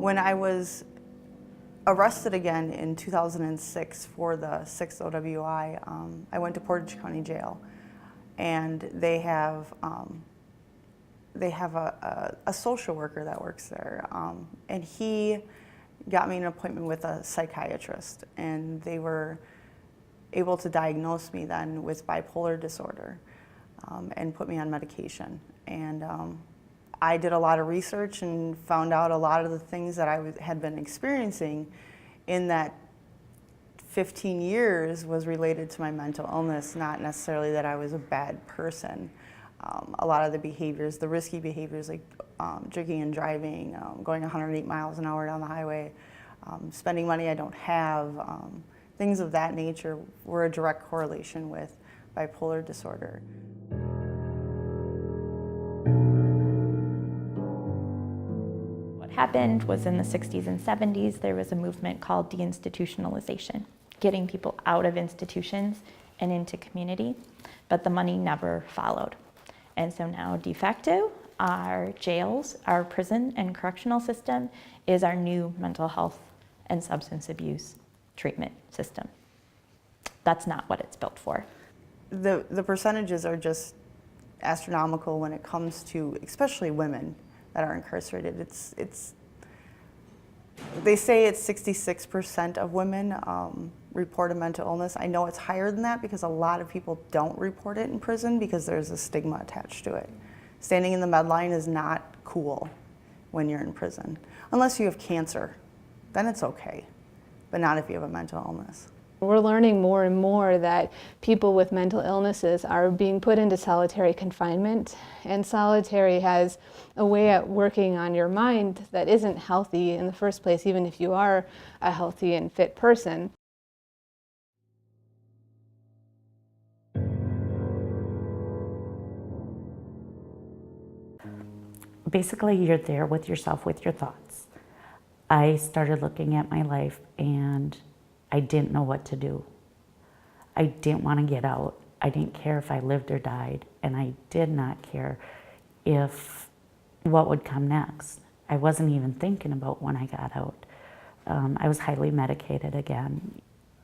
When I was arrested again in 2006 for the 6th OWI, I went to Portage County Jail, and they have a social worker that works there, and he got me an appointment with a psychiatrist, and they were able to diagnose me then with bipolar disorder and put me on medication. And I did a lot of research and found out a lot of the things that I had been experiencing in that 15 years was related to my mental illness, not necessarily that I was a bad person. A lot of the behaviors, the risky behaviors like drinking and driving, going 108 miles an hour down the highway, spending money I don't have, things of that nature were a direct correlation with bipolar disorder. What happened was in the 60s and 70s, there was a movement called deinstitutionalization, getting people out of institutions and into community, but the money never followed. And so now, de facto, our jails, our prison and correctional system is our new mental health and substance abuse treatment system. That's not what it's built for. The percentages are just astronomical when it comes to, especially women that are incarcerated. They say it's 66% of women report a mental illness. I know it's higher than that because a lot of people don't report it in prison because there's a stigma attached to it. Standing in the med line is not cool when you're in prison. Unless you have cancer, then it's okay, but not if you have a mental illness. We're learning more and more that people with mental illnesses are being put into solitary confinement, and solitary has a way at working on your mind that isn't healthy in the first place, even if you are a healthy and fit person. Basically, you're there with yourself, with your thoughts. I started looking at my life and I didn't know what to do. I didn't want to get out. I didn't care if I lived or died, and I did not care if what would come next. I wasn't even thinking about when I got out. I was highly medicated again.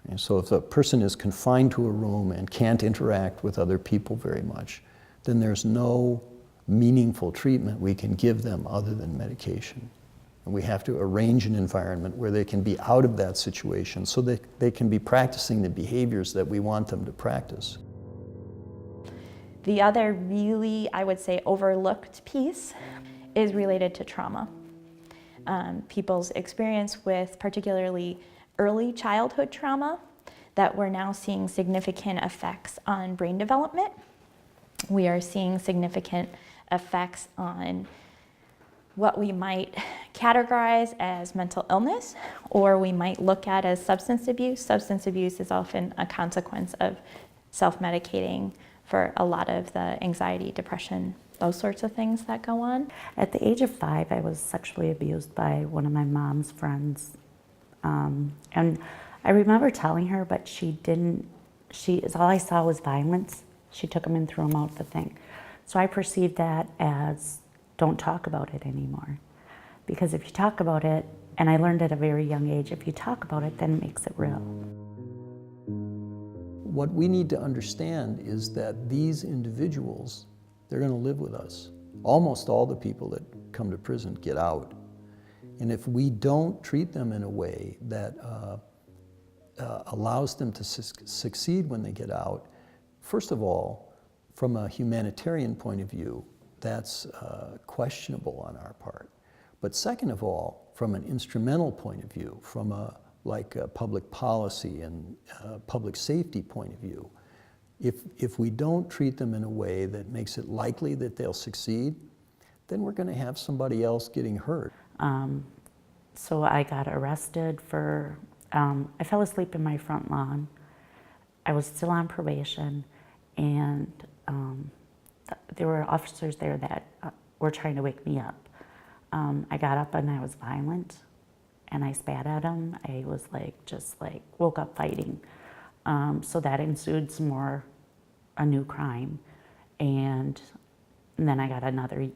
And so if a person is confined to a room and can't interact with other people very much, then there's no meaningful treatment we can give them other than medication. And we have to arrange an environment where they can be out of that situation so that they can be practicing the behaviors that we want them to practice. The other really, I would say, overlooked piece is related to trauma. People's experience with particularly early childhood trauma, that we're now seeing significant effects on brain development. We are seeing significant effects on what we might categorize as mental illness, or we might look at as substance abuse. Substance abuse is often a consequence of self-medicating for a lot of the anxiety, depression, those sorts of things that go on. At the age of 5, I was sexually abused by one of my mom's friends. And I remember telling her, but she didn't, all I saw was violence. She took him and threw him out the thing. So I perceived that as, don't talk about it anymore. Because if you talk about it, and I learned at a very young age, if you talk about it, then it makes it real. What we need to understand is that these individuals, they're going to live with us. Almost all the people that come to prison get out. And if we don't treat them in a way that allows them to succeed when they get out, first of all, from a humanitarian point of view, that's questionable on our part. But second of all, from an instrumental point of view, from a public policy and public safety point of view, if we don't treat them in a way that makes it likely that they'll succeed, then we're going to have somebody else getting hurt. So I got arrested for, I fell asleep in my front lawn. I was still on probation, and there were officers there that were trying to wake me up. I got up and I was violent, and I spat at them. I was just woke up fighting. So that ensued some more, a new crime. And then I got another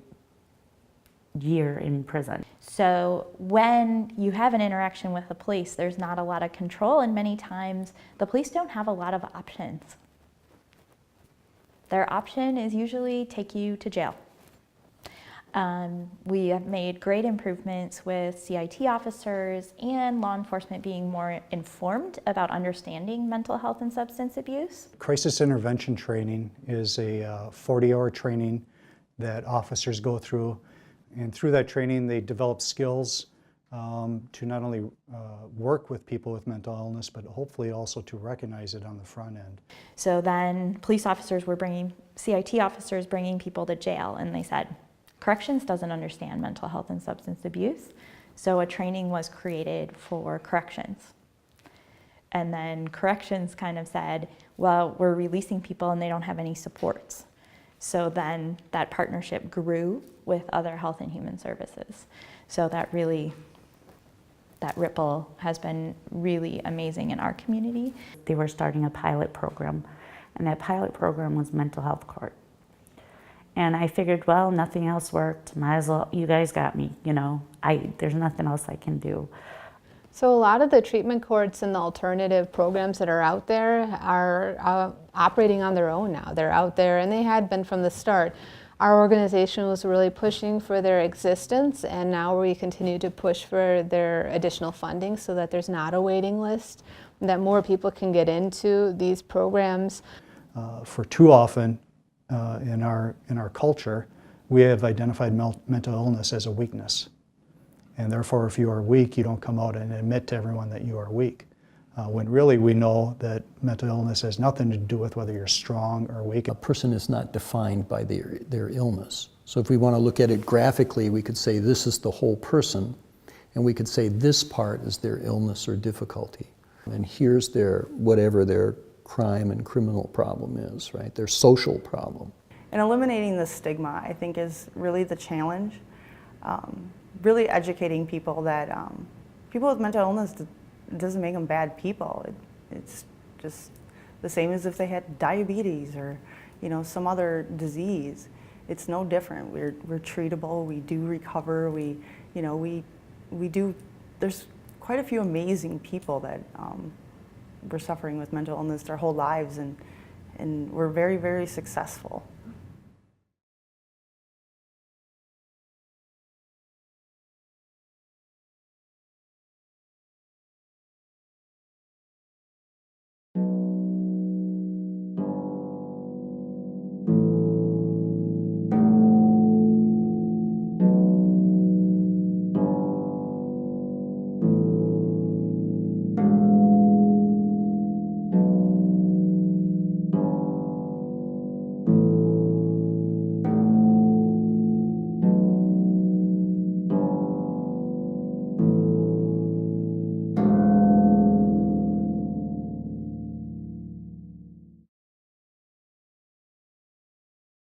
year in prison. So when you have an interaction with the police, there's not a lot of control, and many times the police don't have a lot of options. Their option is usually take you to jail. We have made great improvements with CIT officers and law enforcement being more informed about understanding mental health and substance abuse. Crisis intervention training is a 40-hour training that officers go through, and through that training they develop skills to not only work with people with mental illness, but hopefully also to recognize it on the front end. So then police officers were bringing, CIT officers bringing people to jail, and they said, corrections doesn't understand mental health and substance abuse, so a training was created for corrections. And then corrections kind of said, well, we're releasing people and they don't have any supports. So then that partnership grew with other health and human services. So that ripple has been really amazing in our community. They were starting a pilot program, and that pilot program was mental health court. And I figured, well, nothing else worked. Might as well, you guys got me, you know. There's nothing else I can do. So a lot of the treatment courts and the alternative programs that are out there are operating on their own now. They're out there, and they had been from the start. Our organization was really pushing for their existence, and now we continue to push for their additional funding so that there's not a waiting list, that more people can get into these programs. For too often in our culture, we have identified mental illness as a weakness. And therefore, if you are weak, you don't come out and admit to everyone that you are weak. When really we know that mental illness has nothing to do with whether you're strong or weak. A person is not defined by their illness. So if we want to look at it graphically, we could say this is the whole person, and we could say this part is their illness or difficulty. And here's whatever their crime and criminal problem is, right? Their social problem. And eliminating the stigma, I think, is really the challenge. Really educating people that people with mental illness, it doesn't make them bad people. It's just the same as if they had diabetes or, you know, some other disease. It's no different. We're treatable. We do recover. We do. There's quite a few amazing people that were suffering with mental illness their whole lives, and we're very, very successful.